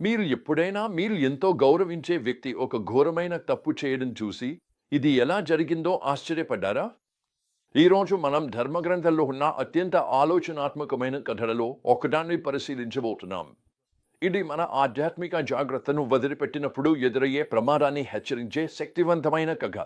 మీరు ఎప్పుడైనా మీరు ఎంతో గౌరవించే వ్యక్తి ఒక ఘోరమైన తప్పు చేయడం చూసి ఇది ఎలా జరిగిందో ఆశ్చర్యపడ్డారా? ఈరోజు మనం ధర్మగ్రంథంలో ఉన్న అత్యంత ఆలోచనాత్మకమైన కథలలో ఒకదాన్ని పరిశీలించబోతున్నాం. ఇది మన ఆధ్యాత్మిక జాగ్రత్తను వదిలిపెట్టినప్పుడు ఎదురయ్యే ప్రమాదాన్ని హెచ్చరించే శక్తివంతమైన కథ.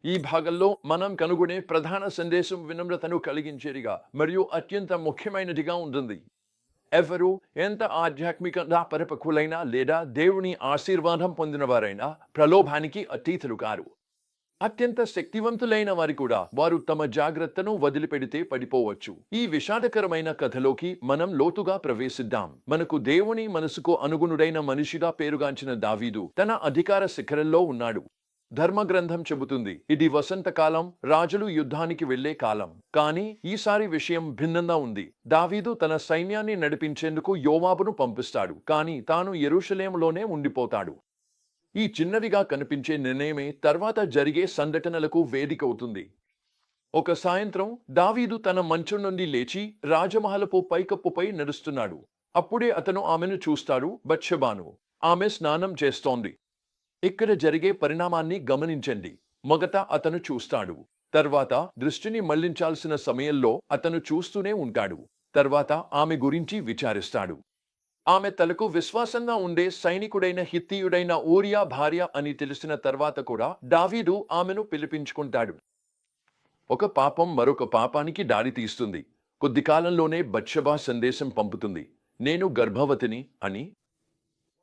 ఈ భాగంలో మనం కనుగొనే ప్రధాన సందేశం వినమ్రతను కలిగించేదిగా మరియు అత్యంత ముఖ్యమైనదిగా ఉంటుంది. ఎవరు ఎంత ఆధ్యాత్మికంగా పరిపక్వులైనా లేదా దేవుని ఆశీర్వాదం పొందినవారైనా ప్రలోభానికి అతీతులు కారు. అత్యంత శక్తివంతులైన వారు కూడా వారు తమ జాగ్రత్తను వదిలిపెడితే పడిపోవచ్చు. ఈ విషాదకరమైన కథలోకి మనం లోతుగా ప్రవేశిద్దాం. మనకు దేవుని మనసుకు అనుగుణుడైన మనిషిగా పేరుగాంచిన దావీదు తన అధికార శిఖరంలో ఉన్నాడు. ధర్మగ్రంథం చెబుతుంది ఇది వసంతకాలం, రాజులు యుద్ధానికి వెళ్లే కాలం. కానీ ఈసారి విషయం భిన్నంగా ఉంది. దావీదు తన సైన్యాన్ని నడిపించేందుకు యోవాబును పంపిస్తాడు, కానీ తాను యెరూషలేములోనే ఉండిపోతాడు. ఈ చిన్నదిగా కనిపించే నిర్ణయమే తర్వాత జరిగే సంఘటనలకు వేదికవుతుంది. ఒక సాయంత్రం దావీదు తన మంచం నుండి లేచి రాజమహలపు పైకప్పుపై నడుస్తున్నాడు. అప్పుడే అతను ఆమెను చూస్తాడు, బత్షెబాను. ఆమె స్నానం చేస్తోంది. ఇక్కడ జరిగే పరిణామాన్ని గమనించండి. మొదట అతను చూస్తాడు. తర్వాత దృష్టిని మళ్లించాల్సిన సమయంలో అతను చూస్తూనే ఉంటాడు. తర్వాత ఆమె గురించి విచారిస్తాడు. ఆమె తలకు విశ్వాసంగా ఉండే సైనికుడైన హిత్తీయుడైన ఊరియా భార్య అని తెలిసిన తర్వాత కూడా దావీదు ఆమెను పిలిపించుకుంటాడు. ఒక పాపం మరొక పాపానికి దారి తీస్తుంది. కొద్ది కాలంలోనే బత్షెబా సందేశం పంపుతుంది, నేను గర్భవతిని అని.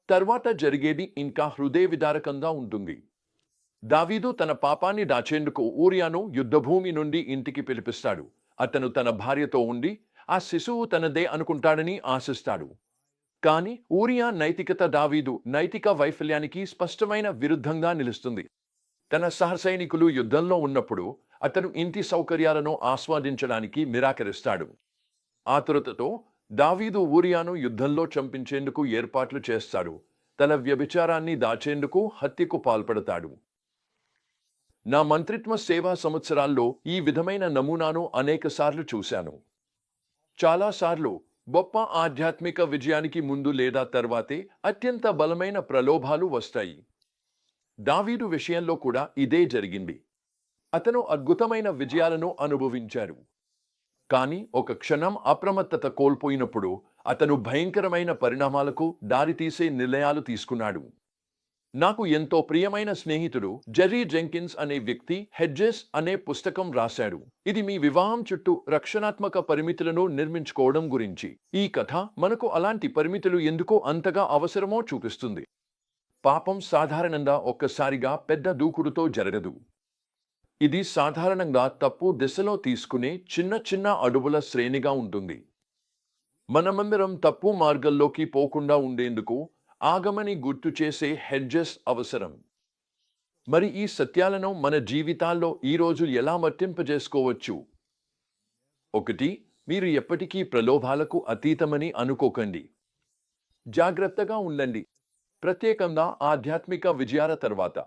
తర్వాత జరిగేది ఇంకా హృదయ విదారకంగా ఉంటుంది. దావీదు తన పాపాన్ని దాచేందుకు ఊరియాను యుద్ధభూమి నుండి ఇంటికి పిలిపిస్తాడు. అతను తన భార్యతో ఉండి ఆ శిశువు తనదే అనుకుంటాడని ఆశిస్తాడు. కాని ఊరియా నైతికత దావీదు నైతిక వైఫల్యానికి స్పష్టమైన విరుద్ధంగా నిలుస్తుంది. తన సహసైనికులు యుద్ధంలో ఉన్నప్పుడు అతను ఇంటి సౌకర్యాలను ఆస్వాదించడానికి నిరాకరిస్తాడు. ఆతురతతో దావీదు ఊరియాను యుద్ధంలో చంపించేందుకు ఏర్పాట్లు చేస్తాడు. తన వ్యభిచారాన్ని దాచేందుకు హత్యకు పాల్పడతాడు. నా మంత్రిత్వ సేవా సంవత్సరాల్లో ఈ విధమైన నమూనాను అనేకసార్లు చూశాను. చాలాసార్లు గొప్ప ఆధ్యాత్మిక విజయానికి ముందు లేదా తర్వాతే అత్యంత బలమైన ప్రలోభాలు వస్తాయి. దావీదు విషయంలో కూడా ఇదే జరిగింది. అతను అద్భుతమైన విజయాలను అనుభవించాడు. కానీ ఒక క్షణం అప్రమత్తత కోల్పోయినప్పుడు అతను భయంకరమైన పరిణామాలకు దారితీసే నిర్ణయాలు తీసుకున్నాడు. నాకు ఎంతో ప్రియమైన స్నేహితుడు జెర్రీ జెంకిన్స్ అనే వ్యక్తి హెడ్జెస్ అనే పుస్తకం రాశాడు. ఇది మీ వివాహం చుట్టూ రక్షణాత్మక పరిమితులను నిర్మించుకోవడం గురించి. ఈ కథ మనకు అలాంటి పరిమితులు ఎందుకు అంతగా అవసరమో చూపిస్తుంది. పాపం సాధారణంగా ఒక్కసారిగా పెద్ద దూకుడుతో జరగదు. ఇది సాధారణంగా తప్పు దిశలో తీసుకునే చిన్న చిన్న అడుగుల శ్రేణిగా ఉంటుంది. మనమందరం తప్పు మార్గంలోకి పోకుండా ఉండేందుకు ఆగమని గుర్తు చేసే హెడ్జెస్ అవసరం. మరి ఈ సత్యాలను మన జీవితాల్లో ఈరోజు ఎలా వర్తింపజేసుకోవచ్చు? 1. మీరు ఎప్పటికీ ప్రలోభాలకు అతీతమని అనుకోకండి. జాగ్రత్తగా ఉండండి, ప్రత్యేకంగా ఆధ్యాత్మిక విజయాల తర్వాత.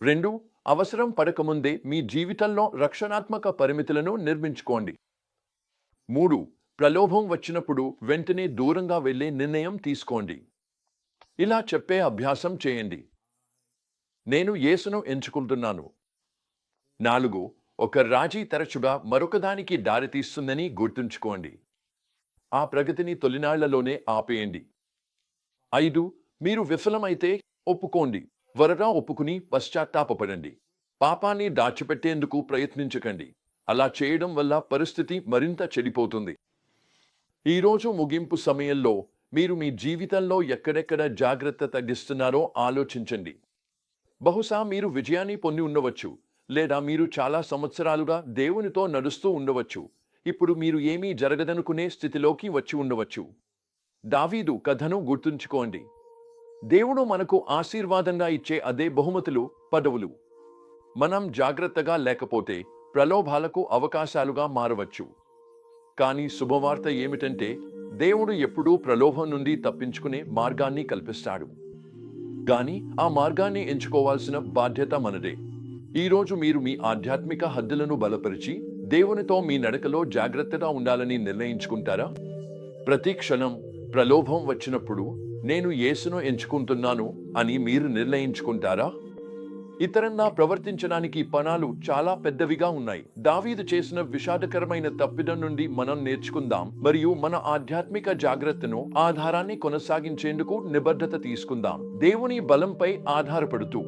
2. అవసరం పడకముందే మీ జీవితంలో రక్షణాత్మక పరిమితులను నిర్మించుకోండి. 3. ప్రలోభం వచ్చినప్పుడు వెంటనే దూరంగా వెళ్లే నిర్ణయం తీసుకోండి. ఇలా చెప్పే అభ్యాసం చేయండి. నేను యేసును ఎంచుకుంటున్నాను. 4. ఒక రాజీ తరచుగా మరొకదానికి దారితీస్తుందని గుర్తుంచుకోండి. ఆ ప్రగతిని తొలినాళ్లలోనే ఆపేయండి. 5. మీరు విఫలమైతే ఒప్పుకోండి. త్వరగా ఒప్పుకుని పశ్చాత్తాపపడండి. పాపాన్ని దాచిపెట్టేందుకు ప్రయత్నించకండి. అలా చేయడం వల్ల పరిస్థితి మరింత చెడిపోతుంది. ఈరోజు ముగింపు సమయంలో మీరు మీ జీవితంలో ఎక్కడెక్కడ జాగ్రత్త తగ్గిస్తున్నారో ఆలోచించండి. బహుశా మీరు విజయాన్ని పొంది ఉండవచ్చు, లేదా మీరు చాలా సంవత్సరాలుగా దేవునితో నడుస్తూ ఉండవచ్చు. ఇప్పుడు మీరు ఏమీ జరగదనుకునే స్థితిలోకి వచ్చి ఉండవచ్చు. దావీదు కథను గుర్తుంచుకోండి. దేవుడు మనకు ఆశీర్వాదంగా ఇచ్చే అదే బహుమతులు, పదవులు. మనం జాగ్రత్తగా లేకపోతే ప్రలోభాలకు అవకాశాలుగా మారవచ్చు. కానీ శుభవార్త ఏమిటంటే దేవుడు ఎప్పుడూ ప్రలోభం నుండి తప్పించుకునే మార్గాన్ని కల్పిస్తాడు. కానీ ఆ మార్గాన్ని ఎంచుకోవాల్సిన బాధ్యత మనదే. ఈరోజు మీరు మీ ఆధ్యాత్మిక హద్దులను బలపరిచి దేవునితో మీ నడకలో జాగ్రత్తగా ఉండాలని నిర్ణయించుకుంటారా? ప్రతి క్షణం ప్రలోభం వచ్చినప్పుడు నేను యేసును ఎంచుకుంటున్నాను అని మీరు నిర్ణయించుకుంటారా? ఇతరంగా ప్రవర్తించడానికి పణాలు చాలా పెద్దవిగా ఉన్నాయి. దావీదు చేసిన విషాదకరమైన తప్పిదం నుండి మనం నేర్చుకుందాం మరియు మన ఆధ్యాత్మిక జాగ్రత్తను ఆధారాన్ని కొనసాగించేందుకు నిబద్ధత తీసుకుందాం. దేవుని బలంపై ఆధారపడుతూ